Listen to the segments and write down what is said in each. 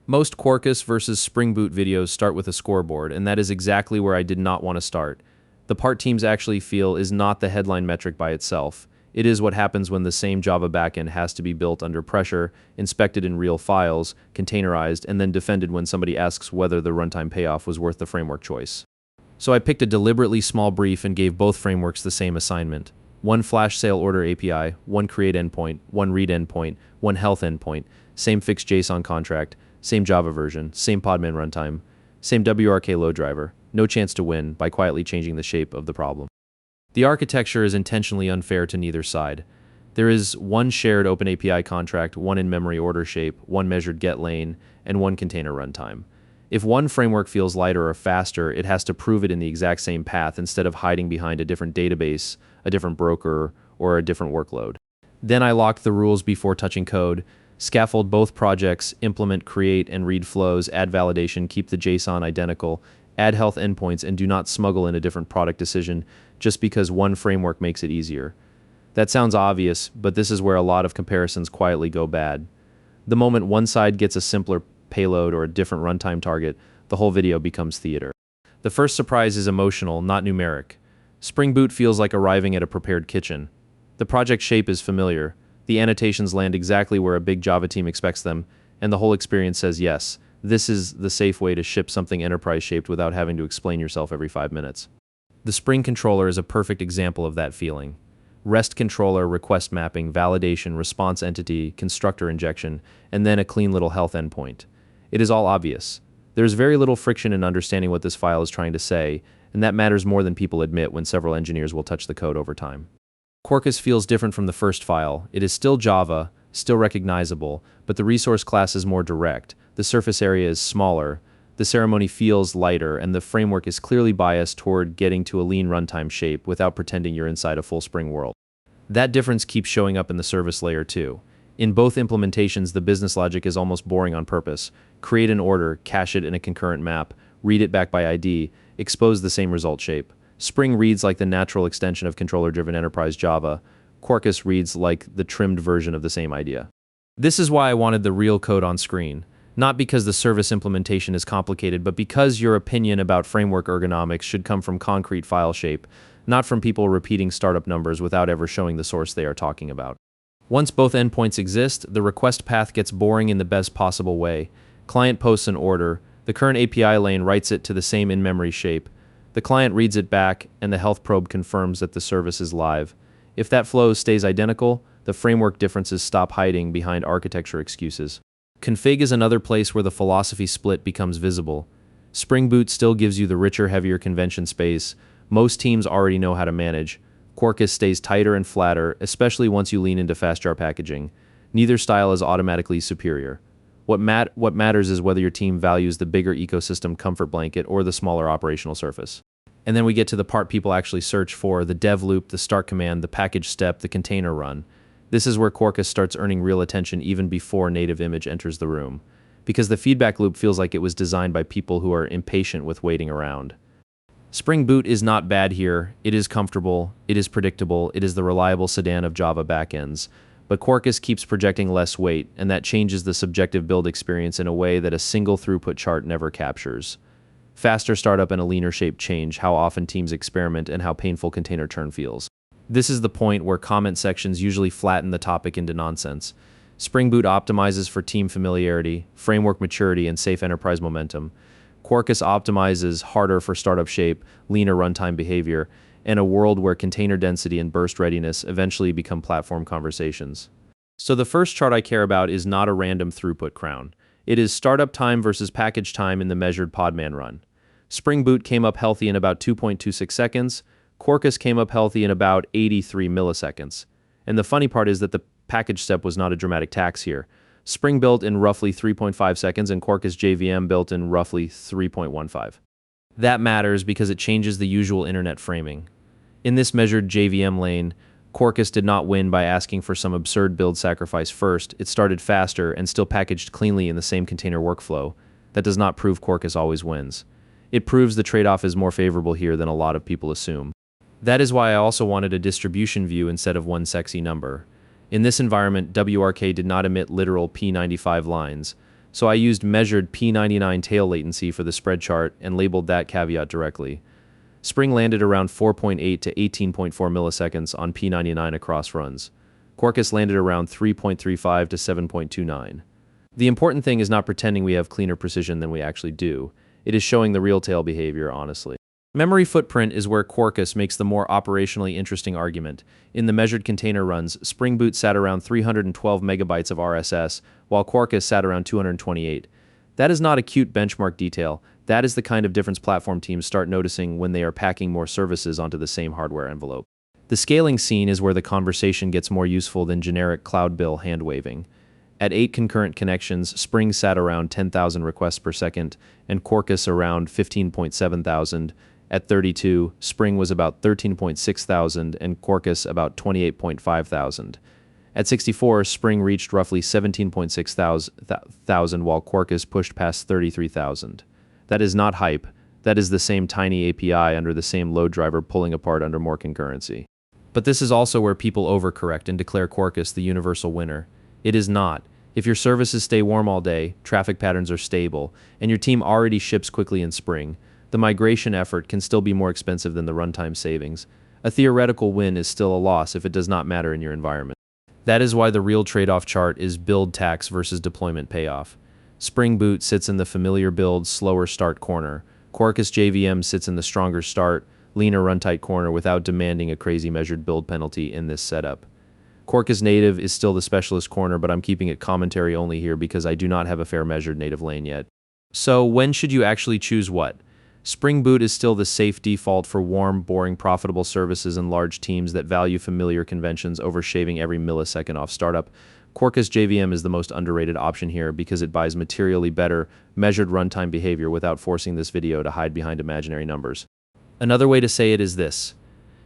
Most Quarkus versus Spring Boot videos start with a scoreboard, and that is exactly where I did not want to start. The part teams actually feel is not the headline metric by itself. It is what happens when the same Java backend has to be built under pressure, inspected in real files, containerized, and then defended when somebody asks whether the runtime payoff was worth the framework choice. So I picked a deliberately small brief and gave both frameworks the same assignment. One flash sale order API, one create endpoint, one read endpoint, one health endpoint, same fixed JSON contract, same Java version, same Podman runtime, same WRK load driver, no chance to win by quietly changing the shape of the problem. The architecture is intentionally unfair to neither side. There is one shared OpenAPI contract, one in-memory order shape, one measured get lane, and one container runtime. If one framework feels lighter or faster, it has to prove it in the exact same path instead of hiding behind a different database, a different broker, or a different workload. Then I locked the rules before touching code, scaffold both projects, implement create and read flows, add validation, keep the JSON identical, add health endpoints, and do not smuggle in a different product decision just because one framework makes it easier. That sounds obvious, but this is where a lot of comparisons quietly go bad. The moment one side gets a simpler payload or a different runtime target, the whole video becomes theater. The first surprise is emotional, not numeric. Spring Boot feels like arriving at a prepared kitchen. The project shape is familiar. The annotations land exactly where a big Java team expects them, and the whole experience says yes, this is the safe way to ship something enterprise-shaped without having to explain yourself every 5 minutes. The Spring controller is a perfect example of that feeling. REST controller, request mapping, validation, response entity, constructor injection, and then a clean little health endpoint. It is all obvious. There's very little friction in understanding what this file is trying to say, and that matters more than people admit when several engineers will touch the code over time. Quarkus feels different from the first file. It is still Java, still recognizable, but the resource class is more direct, the surface area is smaller, the ceremony feels lighter, and the framework is clearly biased toward getting to a lean runtime shape without pretending you're inside a full Spring world. That difference keeps showing up in the service layer too. In both implementations, the business logic is almost boring on purpose. Create an order, cache it in a concurrent map, read it back by ID, expose the same result shape. Spring reads like the natural extension of controller-driven enterprise Java. Quarkus reads like the trimmed version of the same idea. This is why I wanted the real code on screen. Not because the service implementation is complicated, but because your opinion about framework ergonomics should come from concrete file shape, not from people repeating startup numbers without ever showing the source they are talking about. Once both endpoints exist, the request path gets boring in the best possible way. Client posts an order, the current API lane writes it to the same in-memory shape, the client reads it back, and the health probe confirms that the service is live. If that flow stays identical, the framework differences stop hiding behind architecture excuses. Config is another place where the philosophy split becomes visible. Spring Boot still gives you the richer, heavier convention space most teams already know how to manage. Quarkus stays tighter and flatter, especially once you lean into fast-jar packaging. Neither style is automatically superior. What matters is whether your team values the bigger ecosystem comfort blanket or the smaller operational surface. And then we get to the part people actually search for, the dev loop, the start command, the package step, the container run. This is where Quarkus starts earning real attention even before native image enters the room, because the feedback loop feels like it was designed by people who are impatient with waiting around. Spring Boot is not bad here. It is comfortable, it is predictable, it is the reliable sedan of Java backends. But Quarkus keeps projecting less weight, and that changes the subjective build experience in a way that a single throughput chart never captures. Faster startup and a leaner shape change how often teams experiment and how painful container turn feels. This is the point where comment sections usually flatten the topic into nonsense. Spring Boot optimizes for team familiarity, framework maturity, and safe enterprise momentum. Quarkus optimizes harder for startup shape, leaner runtime behavior, and a world where container density and burst readiness eventually become platform conversations. So the first chart I care about is not a random throughput crown. It is startup time versus package time in the measured Podman run. Spring Boot came up healthy in about 2.26 seconds. Quarkus came up healthy in about 83 milliseconds. And the funny part is that the package step was not a dramatic tax here. Spring built in roughly 3.5 seconds and Quarkus JVM built in roughly 3.15. That matters because it changes the usual internet framing. In this measured JVM lane, Quarkus did not win by asking for some absurd build sacrifice first. It started faster and still packaged cleanly in the same container workflow. That does not prove Quarkus always wins. It proves the trade-off is more favorable here than a lot of people assume. That is why I also wanted a distribution view instead of one sexy number. In this environment, WRK did not emit literal P95 lines. So I used measured P99 tail latency for the spread chart and labeled that caveat directly. Spring landed around 4.8 to 18.4 milliseconds on P99 across runs. Quarkus landed around 3.35 to 7.29. The important thing is not pretending we have cleaner precision than we actually do. It is showing the real tail behavior, honestly. Memory footprint is where Quarkus makes the more operationally interesting argument. In the measured container runs, Spring Boot sat around 312 megabytes of RSS, while Quarkus sat around 228. That is not a cute benchmark detail. That is the kind of difference platform teams start noticing when they are packing more services onto the same hardware envelope. The scaling scene is where the conversation gets more useful than generic cloud bill hand-waving. At 8 concurrent connections, Spring sat around 10,000 requests per second, and Quarkus around 15.7 thousand. At 32, Spring was about 13.6 thousand, and Quarkus about 28.5 thousand. At 64, Spring reached roughly 17.6 thousand, while Quarkus pushed past 33,000. That is not hype. That is the same tiny API under the same load driver pulling apart under more concurrency. But this is also where people overcorrect and declare Quarkus the universal winner. It is not. If your services stay warm all day, traffic patterns are stable, and your team already ships quickly in Spring, the migration effort can still be more expensive than the runtime savings. A theoretical win is still a loss if it does not matter in your environment. That is why the real trade-off chart is build tax versus deployment payoff. Spring Boot sits in the familiar build, slower start corner. Quarkus JVM sits in the stronger start, leaner runtime corner without demanding a crazy measured build penalty in this setup. Quarkus native is still the specialist corner, but I'm keeping it commentary only here because I do not have a fair measured native lane yet. So when should you actually choose what? Spring Boot is still the safe default for warm, boring, profitable services and large teams that value familiar conventions over shaving every millisecond off startup. Quarkus JVM is the most underrated option here because it buys materially better, measured runtime behavior without forcing this video to hide behind imaginary numbers. Another way to say it is this.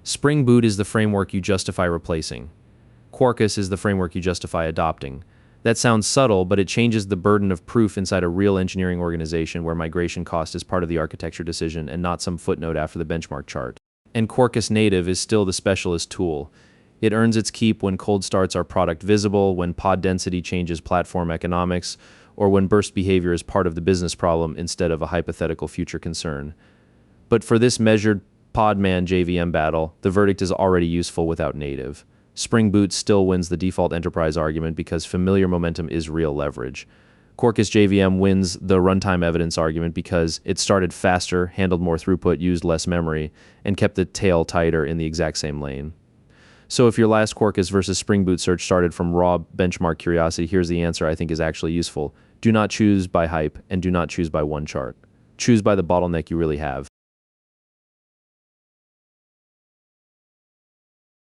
Spring Boot is the framework you justify replacing. Quarkus is the framework you justify adopting. That sounds subtle, but it changes the burden of proof inside a real engineering organization where migration cost is part of the architecture decision and not some footnote after the benchmark chart. And Quarkus native is still the specialist tool. It earns its keep when cold starts are product visible, when pod density changes platform economics, or when burst behavior is part of the business problem instead of a hypothetical future concern. But for this measured Podman JVM battle, the verdict is already useful without native. Spring Boot still wins the default enterprise argument because familiar momentum is real leverage. Quarkus JVM wins the runtime evidence argument because it started faster, handled more throughput, used less memory, and kept the tail tighter in the exact same lane. So if your last Quarkus versus Spring Boot search started from raw benchmark curiosity, here's the answer I think is actually useful. Do not choose by hype and do not choose by one chart. Choose by the bottleneck you really have.